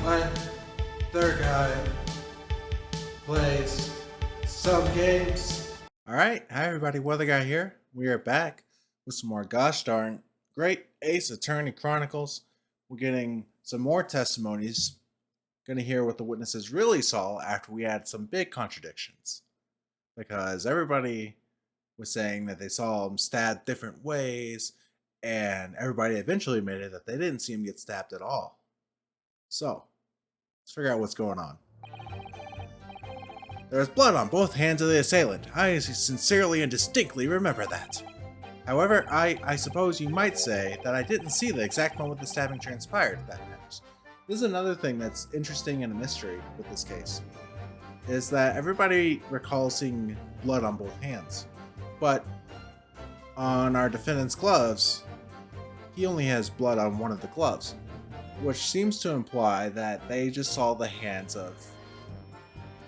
My third guy plays some games. Alright, hi everybody, Weather Guy here. We are back with some more gosh darn great Ace Attorney Chronicles. We're getting some more testimonies. Gonna hear what the witnesses really saw after we had some big contradictions. Because everybody was saying that they saw him stabbed different ways, and everybody eventually admitted that they didn't see him get stabbed at all. So, let's figure out what's going on. There was blood on both hands of the assailant. I sincerely and distinctly remember that. However, I suppose you might say that I didn't see the exact moment the stabbing transpired if that matters. This is another thing that's interesting and a mystery with this case, is that everybody recalls seeing blood on both hands. But on our defendant's gloves, he only has blood on one of the gloves, which seems to imply that they just saw the hands of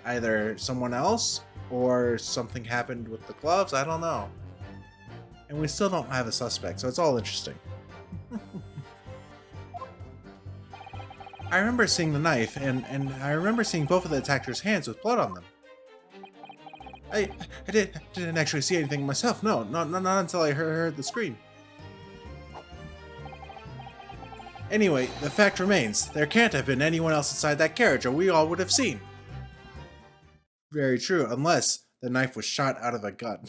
either someone else or something happened with the gloves. I don't know. And we still don't have a suspect, so it's all interesting. I remember seeing the knife, and I remember seeing both of the attackers' hands with blood on them. I didn't actually see anything myself. No, not until I heard the scream. Anyway, the fact remains, there can't have been anyone else inside that carriage, or we all would have seen. Very true, unless the knife was shot out of a gun.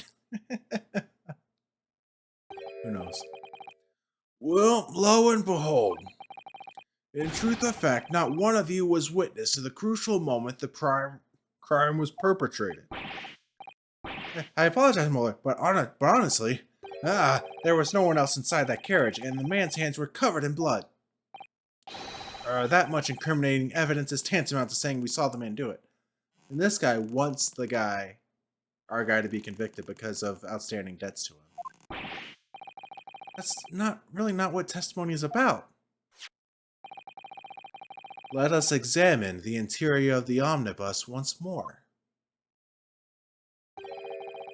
Who knows? Well, lo and behold. In truth of fact, not one of you was witness to the crucial moment the crime was perpetrated. I apologize, Muller, but honestly, there was no one else inside that carriage, and the man's hands were covered in blood. That much incriminating evidence is tantamount to saying we saw the man do it. And this guy wants our guy to be convicted because of outstanding debts to him. That's not what testimony is about. Let us examine the interior of the omnibus once more.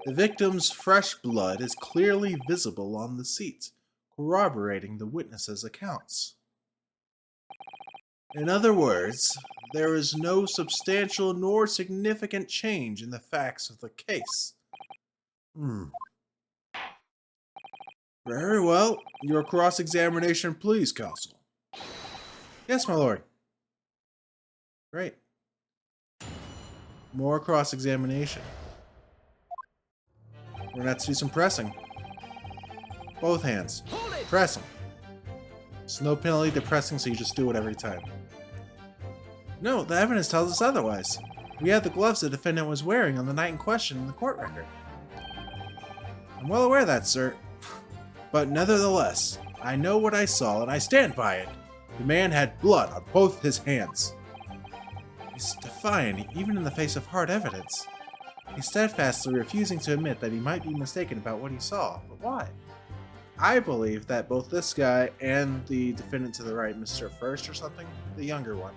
The victim's fresh blood is clearly visible on the seat, corroborating the witnesses' accounts. In other words, there is no substantial nor significant change in the facts of the case. Very well. Your cross-examination, please, counsel. Yes, my lord. Great. More cross-examination. We're gonna have to do some pressing. Both hands. Pressing. There's no penalty to pressing, so you just do it every time. No, the evidence tells us otherwise. We have the gloves the defendant was wearing on the night in question in the court record. I'm well aware of that, sir. But nevertheless, I know what I saw and I stand by it. The man had blood on both his hands. He's defiant, even in the face of hard evidence. He's steadfastly refusing to admit that he might be mistaken about what he saw. But why? I believe that both this guy and the defendant to the right, Mr. First or something, the younger one,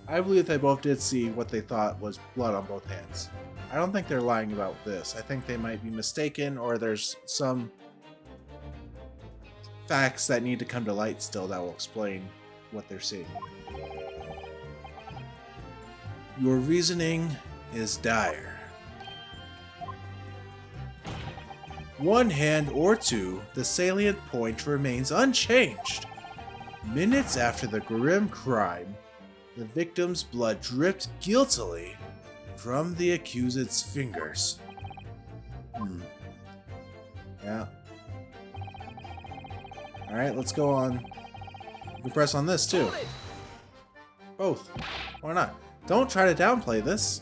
I believe they both did see what they thought was blood on both hands. I don't think they're lying about this. I think they might be mistaken, or there's some facts that need to come to light still that will explain what they're seeing. Your reasoning is dire. One hand or two, the salient point remains unchanged. Minutes after the grim crime, the victim's blood dripped guiltily from the accused's fingers. Yeah. Alright, let's go on. You can press on this too. Both. Why not? Don't try to downplay this.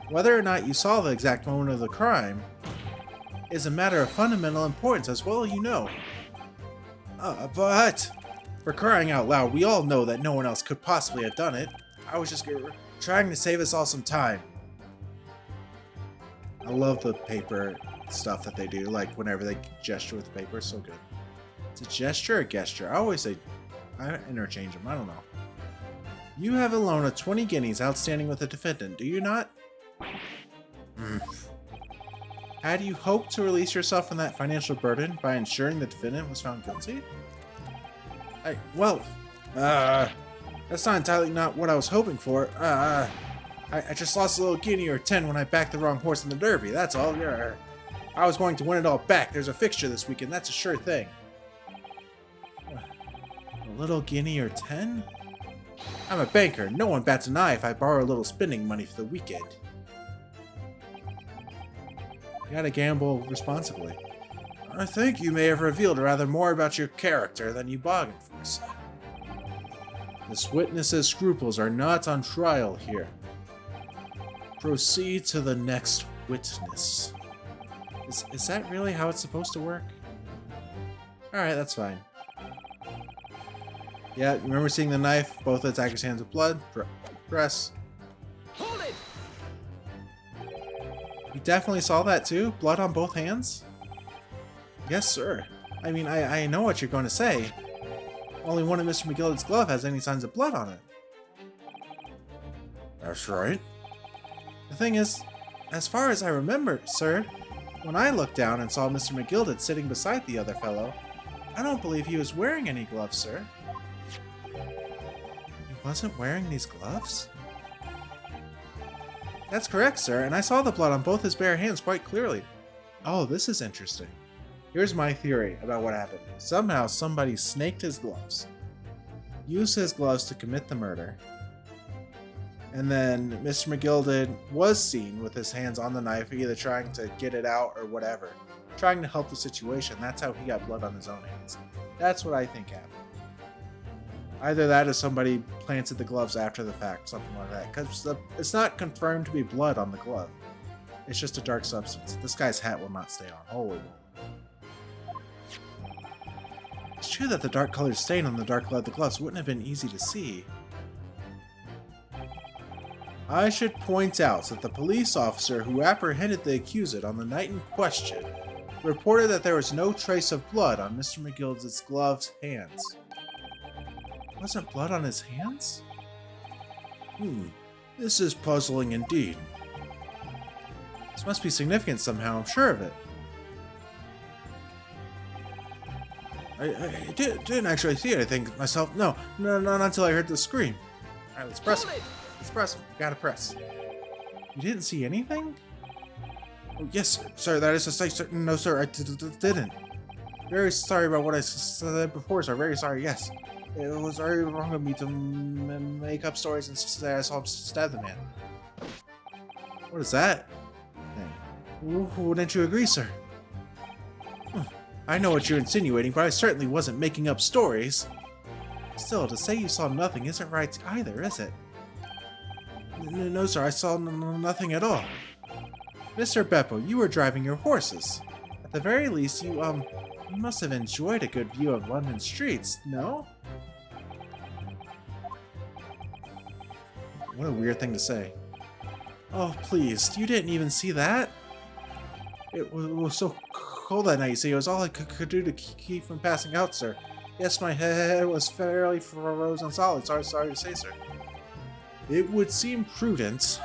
Whether or not you saw the exact moment of the crime is a matter of fundamental importance, as well you know. But for crying out loud, we all know that no one else could possibly have done it. I was just trying to save us all some time. I love the paper stuff that they do, like whenever they gesture with the paper, it's so good. It's a gesture or gesture? I always say, I interchange them, I don't know. You have a loan of 20 guineas outstanding with the defendant, do you not? How do you hope to release yourself from that financial burden by ensuring the defendant was found guilty? That's not entirely not what I was hoping for. I just lost a little guinea or 10 when I backed the wrong horse in the Derby, that's all. I was going to win it all back. There's a fixture this weekend, that's a sure thing. A little guinea or 10? I'm a banker. No one bats an eye if I borrow a little spending money for the weekend. You gotta gamble responsibly. I think you may have revealed rather more about your character than you bargained for, sir. This witness's scruples are not on trial here. Proceed to the next witness. Is that really how it's supposed to work? Alright, that's fine. Yeah, you remember seeing the knife? Both attackers' hands with blood. Press. Hold it! You definitely saw that too? Blood on both hands? Yes, sir. I mean, I know what you're going to say. Only one of Mr. McGillicud's glove has any signs of blood on it. That's right. The thing is, as far as I remember, sir, when I looked down and saw Mr. McGillicud sitting beside the other fellow, I don't believe he was wearing any gloves, sir. He wasn't wearing these gloves? That's correct, sir, and I saw the blood on both his bare hands quite clearly. Oh, this is interesting. Here's my theory about what happened. Somehow somebody snaked his gloves, used his gloves to commit the murder, and then Mr. McGillicud was seen with his hands on the knife, either trying to get it out or whatever. Trying to help the situation. That's how he got blood on his own hands. That's what I think happened. Either that or somebody planted the gloves after the fact, something like that. Because it's not confirmed to be blood on the glove. It's just a dark substance. This guy's hat will not stay on. Holy moly. It's true that the dark colored stain on the dark leather gloves wouldn't have been easy to see. I should point out that the police officer who apprehended the accused on the night in question reported that there was no trace of blood on Mr. McGillicud's gloves' hands. Wasn't blood on his hands? This is puzzling indeed. This must be significant somehow, I'm sure of it. I didn't actually see anything myself. No, not until I heard the scream. Alright, let's press him. Let's press him. Gotta press. You didn't see anything? Oh, yes, sir. Sir, that is to say, sir. No, sir, I didn't. Very sorry about what I said before, sir. Very sorry, yes. It was very wrong of me to make up stories and say I saw him stab the man. What is that thing? Wouldn't you agree, sir? I know what you're insinuating, but I certainly wasn't making up stories. Still, to say you saw nothing isn't right either, is it? No, sir, I saw nothing at all. Mr. Beppo, you were driving your horses. At the very least, you must have enjoyed a good view of London streets, no? What a weird thing to say. Oh, please, you didn't even see that? It was so cold that night, you see. It was all I could do to keep from passing out, sir. Yes, my head was fairly frozen solid. Sorry to say, sir. It would seem prudent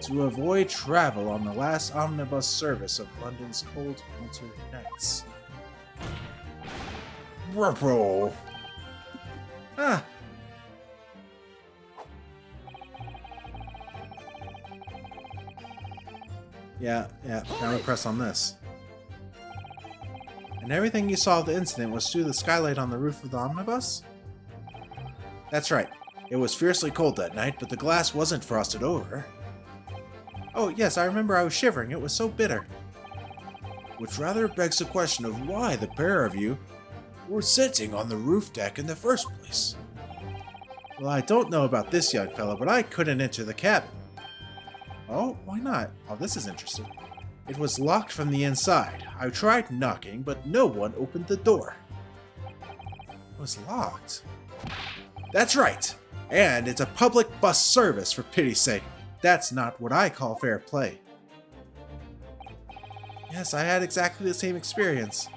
to avoid travel on the last omnibus service of London's cold winter nights. Bro. Ah. Yeah, now we press on this. And everything you saw of the incident was through the skylight on the roof of the omnibus? That's right. It was fiercely cold that night, but the glass wasn't frosted over. Oh, yes, I remember I was shivering. It was so bitter. Which rather begs the question of why the pair of you were sitting on the roof deck in the first place. Well, I don't know about this young fellow, but I couldn't enter the cabin. Oh, why not? Oh, this is interesting. It was locked from the inside. I tried knocking, but no one opened the door. It was locked. That's right. And it's a public bus service, for pity's sake. That's not what I call fair play. Yes, I had exactly the same experience.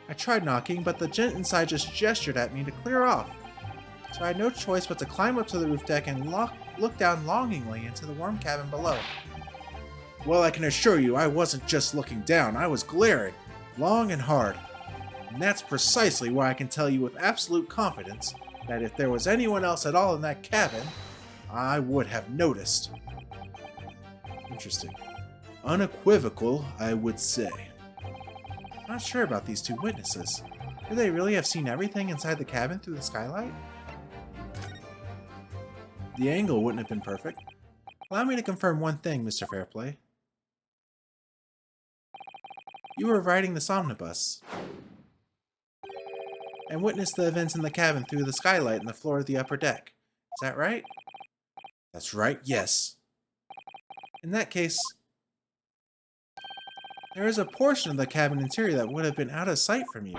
I tried knocking, but the gent inside just gestured at me to clear off. So I had no choice but to climb up to the roof deck and look down longingly into the warm cabin below. Well, I can assure you I wasn't just looking down, I was glaring, long and hard. And that's precisely why I can tell you with absolute confidence that if there was anyone else at all in that cabin, I would have noticed. Interesting. Unequivocal, I would say. I'm not sure about these two witnesses. Could they really have seen everything inside the cabin through the skylight? The angle wouldn't have been perfect. Allow me to confirm one thing, Mr. Fairplay. You were riding this omnibus and witnessed the events in the cabin through the skylight in the floor of the upper deck. Is that right? That's right, yes. In that case, there is a portion of the cabin interior that would have been out of sight from you.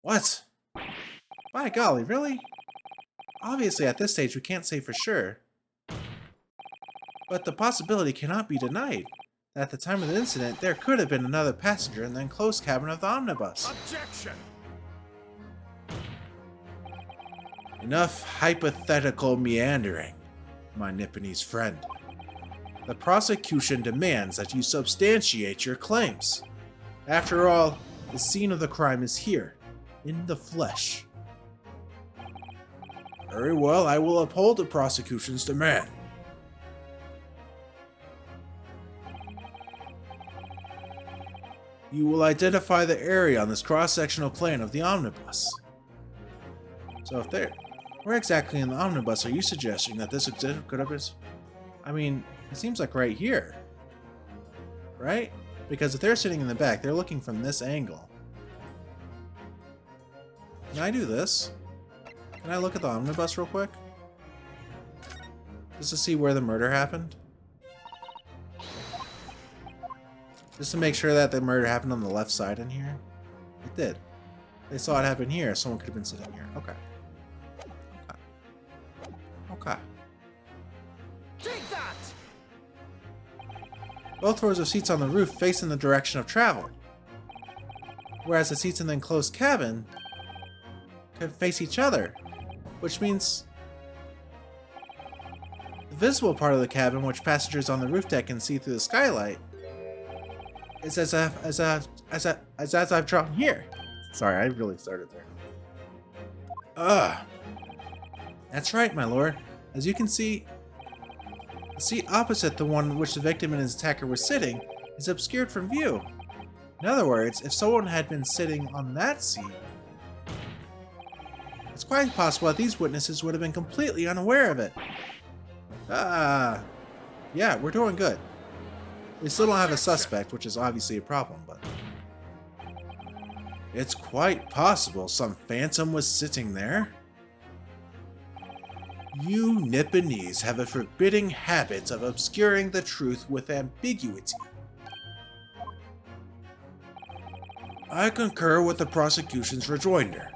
What? By golly, really? Obviously, at this stage, we can't say for sure. But the possibility cannot be denied that at the time of the incident, there could have been another passenger in the enclosed cabin of the omnibus. Objection! Enough hypothetical meandering, my Nipponese friend. The prosecution demands that you substantiate your claims. After all, the scene of the crime is here, in the flesh. Very well, I will uphold the prosecution's demand. You will identify the area on this cross-sectional plane of the omnibus. So if there... Where exactly in the omnibus are you suggesting that this exhibit could have been... I mean, it seems like right here. Right? Because if they're sitting in the back, they're looking from this angle. Can I do this? Can I look at the omnibus real quick? Just to see where the murder happened? Just to make sure that the murder happened on the left side in here? It did. They saw it happen here, someone could have been sitting here. Okay. Okay. Take that! Both rows of seats on the roof face in the direction of travel, whereas the seats in the enclosed cabin could face each other, which means the visible part of the cabin, which passengers on the roof deck can see through the skylight, is as I've drawn here. Sorry, I really started there. That's right, my lord. As you can see, the seat opposite the one in which the victim and his attacker were sitting is obscured from view. In other words, if someone had been sitting on that seat, it's quite possible that these witnesses would have been completely unaware of it. Yeah, we're doing good. We still don't have a suspect, which is obviously a problem, but... It's quite possible some phantom was sitting there. You Nipponese have a forbidding habit of obscuring the truth with ambiguity. I concur with the prosecution's rejoinder.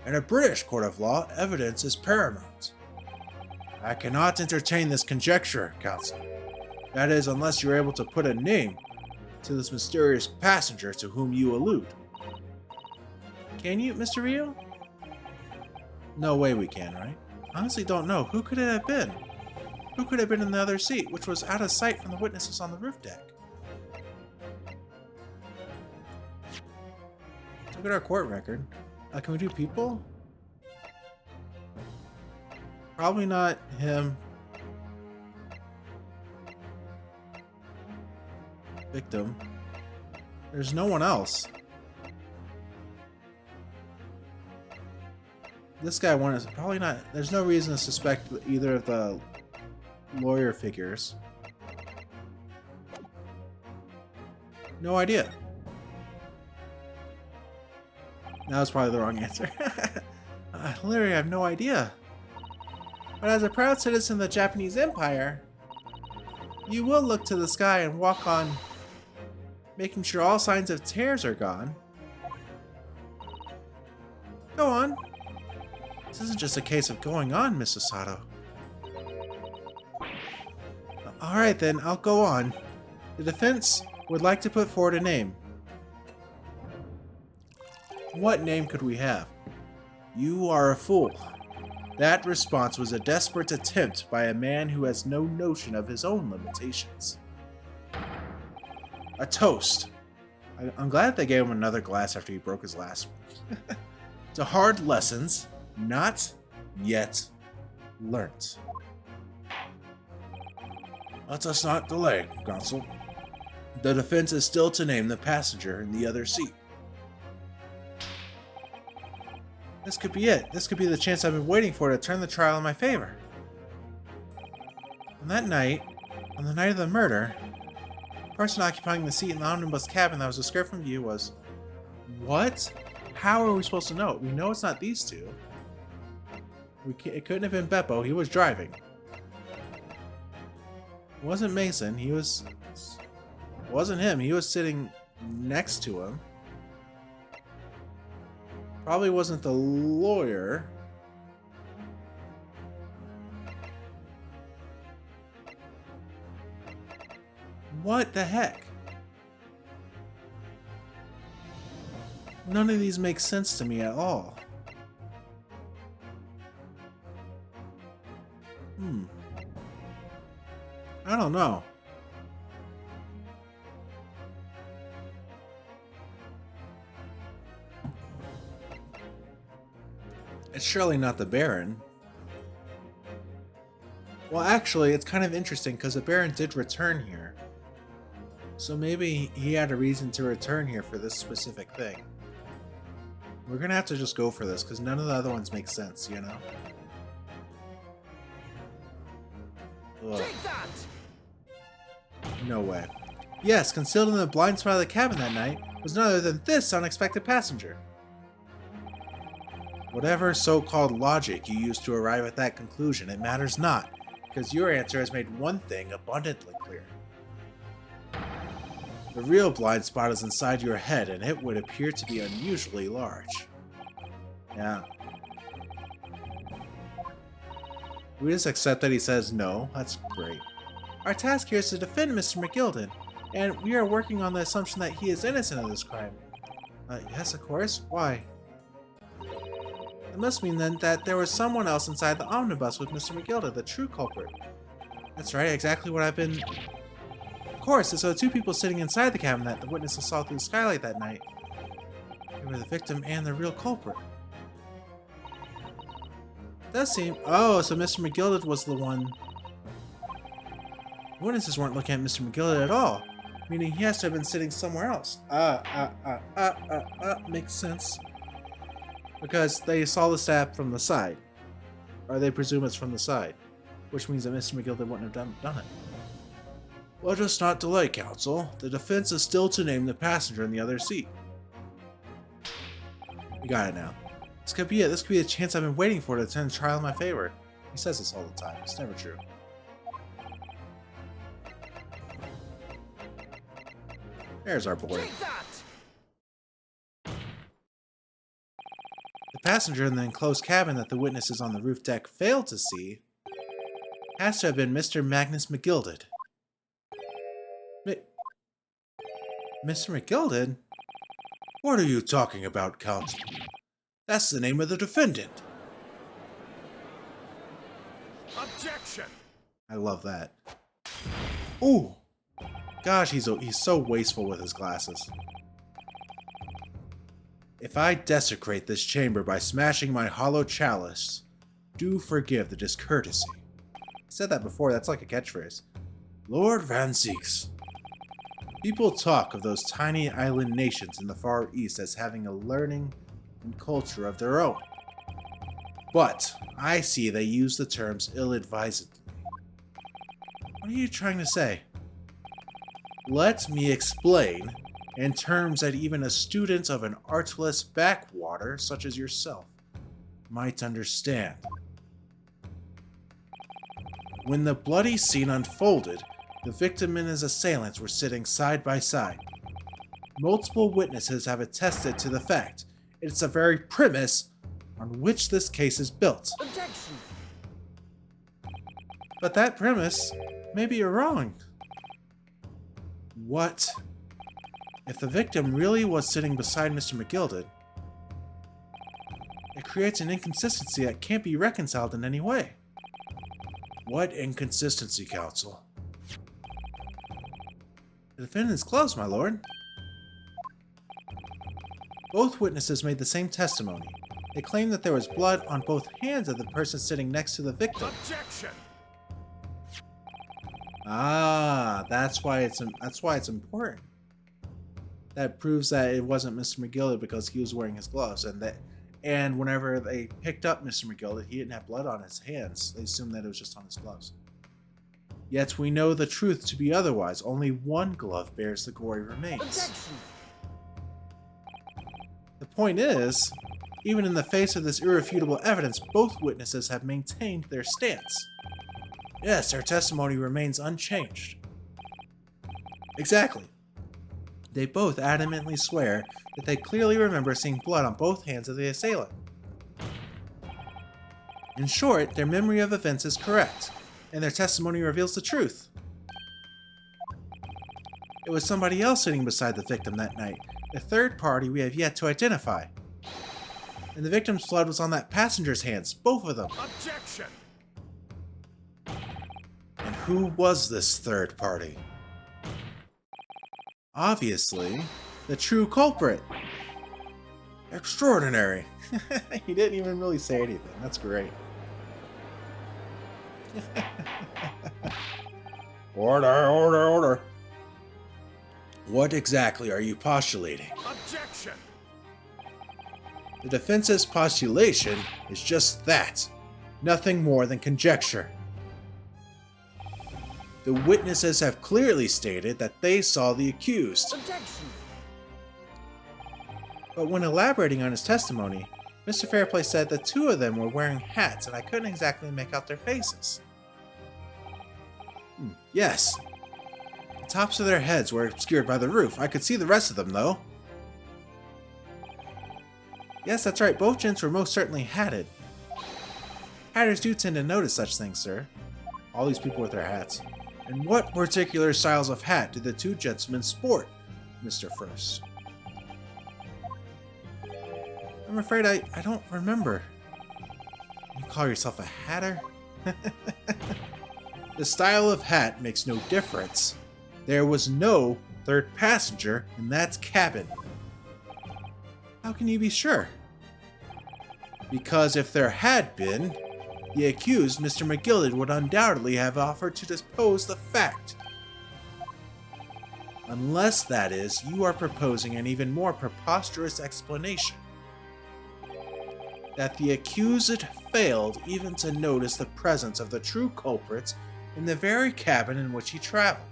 In a British court of law, evidence is paramount. I cannot entertain this conjecture, counsel. That is, unless you're able to put a name to this mysterious passenger to whom you allude. Can you, Mr. Ryu? No way we can, right? Honestly don't know. Who could it have been? Who could have been in the other seat, which was out of sight from the witnesses on the roof deck? Let's look at our court record. Can we do people? Probably not him. Victim. There's no one else. This guy wanted probably not. There's no reason to suspect either of the lawyer figures. No idea. That was probably the wrong answer. Literally, I have no idea. But as a proud citizen of the Japanese Empire, you will look to the sky and walk on, making sure all signs of tears are gone. Go on. This isn't just a case of going on, Miss Osato. Alright then, I'll go on. The defense would like to put forward a name. What name could we have? You are a fool. That response was a desperate attempt by a man who has no notion of his own limitations. A toast. I'm glad they gave him another glass after he broke his last one. To hard lessons not yet learnt. Let us not delay, Counsel. The defense is still to name the passenger in the other seat. This could be it. This could be the chance I've been waiting for to turn the trial in my favor. On that night, on the night of the murder, the person occupying the seat in the omnibus cabin that was described from view was... What? How are we supposed to know? We know it's not these two. It couldn't have been Beppo. He was driving. It wasn't Mason. It wasn't him. He was sitting next to him. Probably wasn't the lawyer. What the heck? None of these make sense to me at all. I don't know. It's surely not the Baron. Well, actually, it's kind of interesting because the Baron did return here. So maybe he had a reason to return here for this specific thing. We're gonna have to just go for this because none of the other ones make sense, you know? Ugh. Take that! No way. Yes, concealed in the blind spot of the cabin that night was none other than this unexpected passenger. Whatever so-called logic you use to arrive at that conclusion, it matters not, because your answer has made one thing abundantly clear. The real blind spot is inside your head, and it would appear to be unusually large. Yeah. We just accept that he says no. That's great. Our task here is to defend Mr. McGilden, and we are working on the assumption that he is innocent of this crime. Yes, of course. Why? It must mean then that there was someone else inside the omnibus with Mr. McGilden, the true culprit. That's right, exactly what I've been... Of course, so the two people sitting inside the cabin that the witnesses saw through the skylight that night. They were the victim and the real culprit. Does seem... Oh, so Mr. McGilden was the one... The witnesses weren't looking at Mr. McGilden at all, meaning he has to have been sitting somewhere else. Makes sense. Because they saw the stab from the side. Or they presume it's from the side. Which means that Mr. McGilden wouldn't have done it. Let us not delay, Counsel. The defense is still to name the passenger in the other seat. We got it now. This could be it. This could be the chance I've been waiting for to turn the trial in my favor. He says this all the time. It's never true. There's our boy. Take that! The passenger in the enclosed cabin that the witnesses on the roof deck failed to see has to have been Mr. Magnus McGilden. Mr. McGilden? What are you talking about, Count? That's the name of the defendant. Objection! I love that. Ooh! Gosh, he's so wasteful with his glasses. If I desecrate this chamber by smashing my hollow chalice, do forgive the discourtesy. I said that before, that's like a catchphrase. Lord Van Zieks. People talk of those tiny island nations in the Far East as having a learning and culture of their own. But I see they use the terms ill-advisedly. What are you trying to say? Let me explain in terms that even a student of an artless backwater such as yourself might understand. When the bloody scene unfolded, the victim and his assailants were sitting side by side. Multiple witnesses have attested to the fact. It's the very premise on which this case is built. Objection! But that premise, maybe you're wrong. What? If the victim really was sitting beside Mr. McGilden, it creates an inconsistency that can't be reconciled in any way. What inconsistency, Counsel? The defendant is close, my lord. Both witnesses made the same testimony. They claim that there was blood on both hands of the person sitting next to the victim. Objection! Ah, that's why it's important. That proves that it wasn't Mr. McGillicuddy because he was wearing his gloves, and whenever they picked up Mr. McGillicuddy, he didn't have blood on his hands. They assumed that it was just on his gloves. Yet we know the truth to be otherwise. Only one glove bears the gory remains. Objection! The point is, even in the face of this irrefutable evidence, both witnesses have maintained their stance. Yes, their testimony remains unchanged. Exactly. They both adamantly swear that they clearly remember seeing blood on both hands of the assailant. In short, their memory of events is correct, and their testimony reveals the truth. It was somebody else sitting beside the victim that night, a third party we have yet to identify. And the victim's blood was on that passenger's hands, both of them. Objection! And who was this third party? Obviously, the true culprit. Extraordinary. He didn't even really say anything. That's great. Order, order, order. What exactly are you postulating? Objection! The defense's postulation is just that. Nothing more than conjecture. The witnesses have clearly stated that they saw the accused. Objection! But when elaborating on his testimony, Mr. Fairplay said the two of them were wearing hats and I couldn't exactly make out their faces. Yes. The tops of their heads were obscured by the roof. I could see the rest of them, though. Yes, that's right. Both gents were most certainly hatted. Hatters do tend to notice such things, sir. All these people with their hats. And what particular styles of hat did the two gentlemen sport, Mr. First? I'm afraid I don't remember. You call yourself a hatter? The style of hat makes no difference. There was no third passenger in that cabin. How can you be sure? Because if there had been, the accused, Mr. McGillicuddy, would undoubtedly have offered to depose the fact. Unless, that is, you are proposing an even more preposterous explanation. That the accused failed even to notice the presence of the true culprits in the very cabin in which he traveled.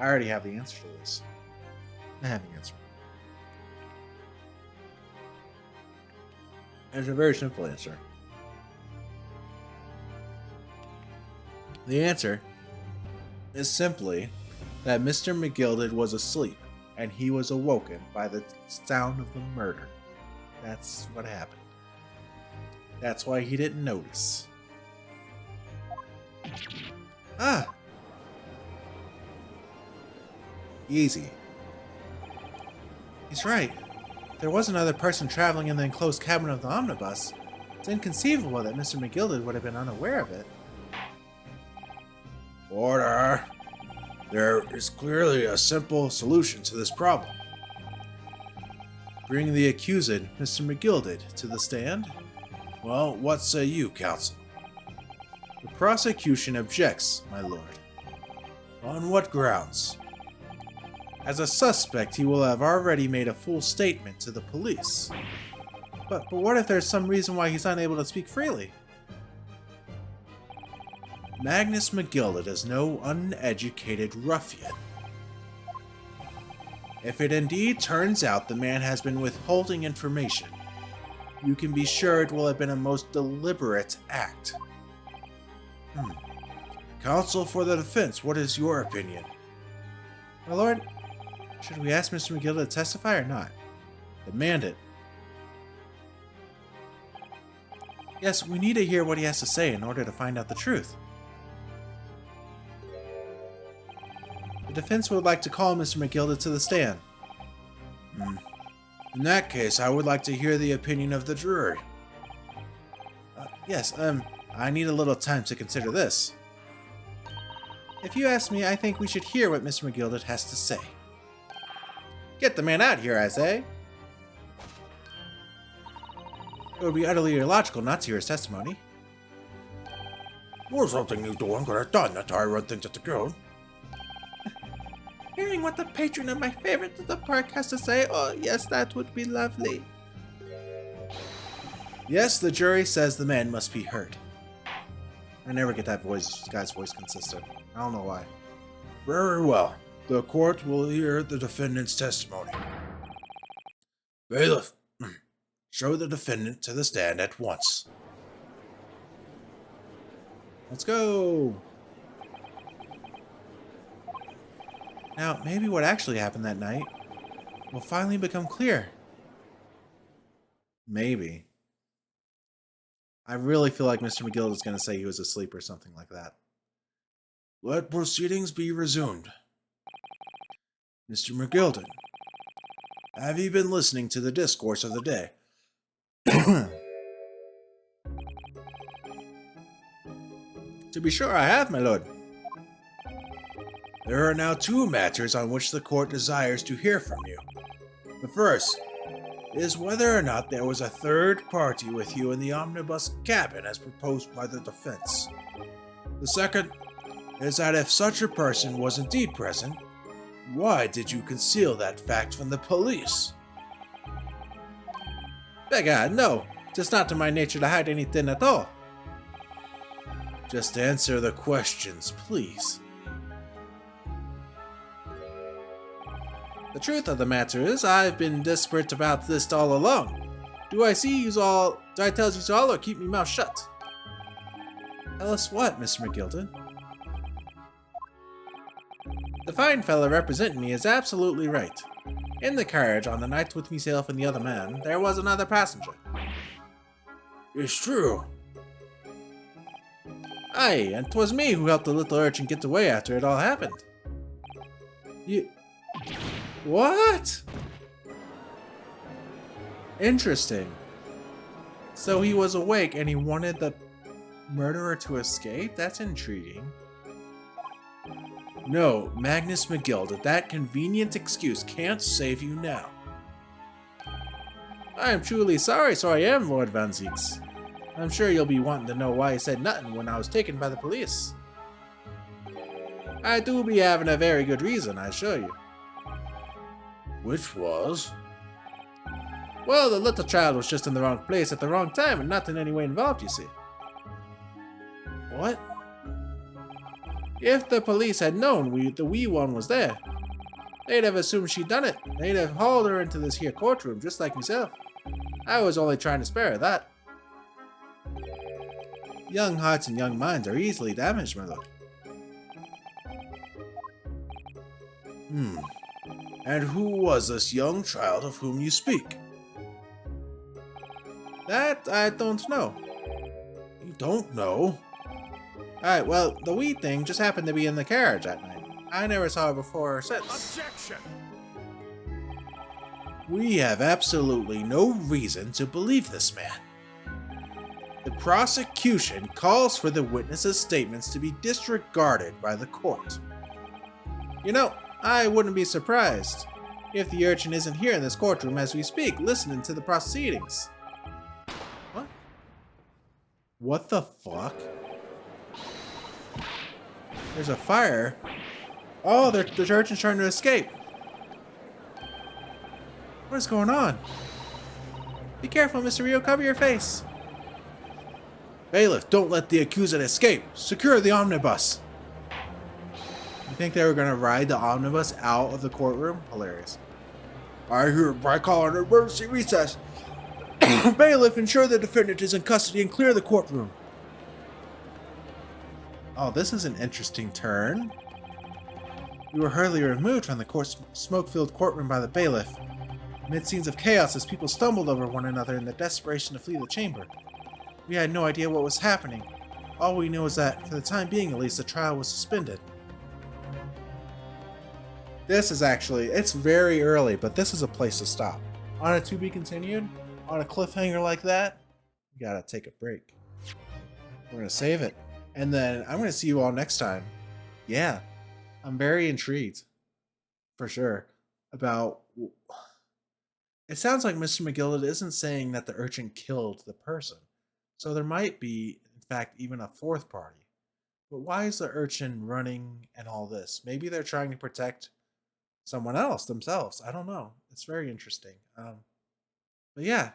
I already have the answer to this. I have the answer. It's a very simple answer. The answer is simply that Mr. McGillicuddy was asleep and he was awoken by the sound of the murder. That's what happened. That's why he didn't notice. Ah! Easy. He's right. There was another person traveling in the enclosed cabin of the omnibus. It's inconceivable that Mr. McGillicuddy would have been unaware of it. Order! There is clearly a simple solution to this problem. Bring the accused, Mr. McGillicuddy, to the stand. Well, what say you, counsel? The prosecution objects, my lord. On what grounds? As a suspect, he will have already made a full statement to the police. But what if there's some reason why he's unable to speak freely? Magnus McGillicuddy is no uneducated ruffian. If it indeed turns out the man has been withholding information, you can be sure it will have been a most deliberate act. Counsel for the defense, what is your opinion? My lord, should we ask Mr. McGillicuddy to testify or not? Demand it. Yes, we need to hear what he has to say in order to find out the truth. The defense would like to call Mr. McGillicuddy to the stand. In that case, I would like to hear the opinion of the jury. Yes, I need a little time to consider this. If you ask me, I think we should hear what Mr. McGillicuddy has to say. Get the man out here, I say. It would be utterly illogical not to hear his testimony. Or something you doing could have done that I run things at the ground. Hearing what the patron of my favorite little park has to say, oh yes, that would be lovely. Yes, the jury says the man must be heard. I never get that guy's voice consistent. I don't know why. Very well. The court will hear the defendant's testimony. Bailiff, show the defendant to the stand at once. Let's go! Now, maybe what actually happened that night will finally become clear. Maybe. I really feel like Mr. McGill is going to say he was asleep or something like that. Let proceedings be resumed. Mr. McGilden, have you been listening to the discourse of the day? To be sure I have, my lord. There are now two matters on which the court desires to hear from you. The first is whether or not there was a third party with you in the omnibus cabin as proposed by the defense. The second is that if such a person was indeed present, why did you conceal that fact from the police? Begad, no. It's not in my nature to hide anything at all. Just answer the questions, please. The truth of the matter is, I've been desperate about this all along. Do I tell you all or keep me mouth shut? Tell us what, Mr. McGilden? The fine fellow representing me is absolutely right. In the carriage, on the night with myself and the other man, there was another passenger. It's true. Aye, and 'twas me who helped the little urchin get away after it all happened. You... What? Interesting. So he was awake and he wanted the murderer to escape? That's intriguing. No, Magnus McGill, that convenient excuse can't save you now. I am truly sorry, so I am, Lord Van Zieks. I'm sure you'll be wanting to know why I said nothing when I was taken by the police. I do be having a very good reason, I assure you. Which was? Well, the little child was just in the wrong place at the wrong time and not in any way involved, you see. What? If the police had known the wee one was there, they'd have assumed she'd done it. They'd have hauled her into this here courtroom, just like myself. I was only trying to spare her that. Young hearts and young minds are easily damaged, my lord. And who was this young child of whom you speak? That I don't know. You don't know? Alright, well, the wee thing just happened to be in the carriage that night. I never saw her before or since. Objection! We have absolutely no reason to believe this man. The prosecution calls for the witness's statements to be disregarded by the court. You know, I wouldn't be surprised if the urchin isn't here in this courtroom as we speak, listening to the proceedings. What? What the fuck? There's a fire. Oh, the urchin's trying to escape. What is going on? Be careful, Mr. Rio. Cover your face. Bailiff, don't let the accused escape. Secure the omnibus. You think they were going to ride the omnibus out of the courtroom? Hilarious. I hereby call an emergency recess. Bailiff, ensure the defendant is in custody and clear the courtroom. Oh, this is an interesting turn. We were hurriedly removed from the smoke-filled courtroom by the bailiff, amid scenes of chaos as people stumbled over one another in the desperation to flee the chamber. We had no idea what was happening. All we knew is that, for the time being at least, the trial was suspended. This is actually, it's very early, but this is a place to stop. On a to be continued, on a cliffhanger like that, you gotta take a break. We're gonna save it. And then I'm gonna see you all next time. Yeah, I'm very intrigued, for sure, about It sounds like Mr. McGillis isn't saying that the urchin killed the person. So there might be, in fact, even a fourth party. But why is the urchin running and all this? Maybe they're trying to protect someone else themselves. I don't know. It's very interesting. But yeah,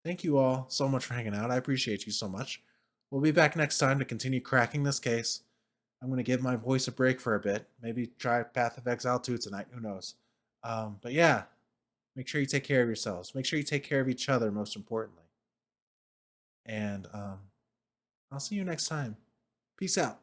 thank you all so much for hanging out. I appreciate you so much. We'll be back next time to continue cracking this case. I'm going to give my voice a break for a bit. Maybe try Path of Exile 2 tonight. Who knows? But yeah, make sure you take care of yourselves. Make sure you take care of each other, most importantly. And I'll see you next time. Peace out.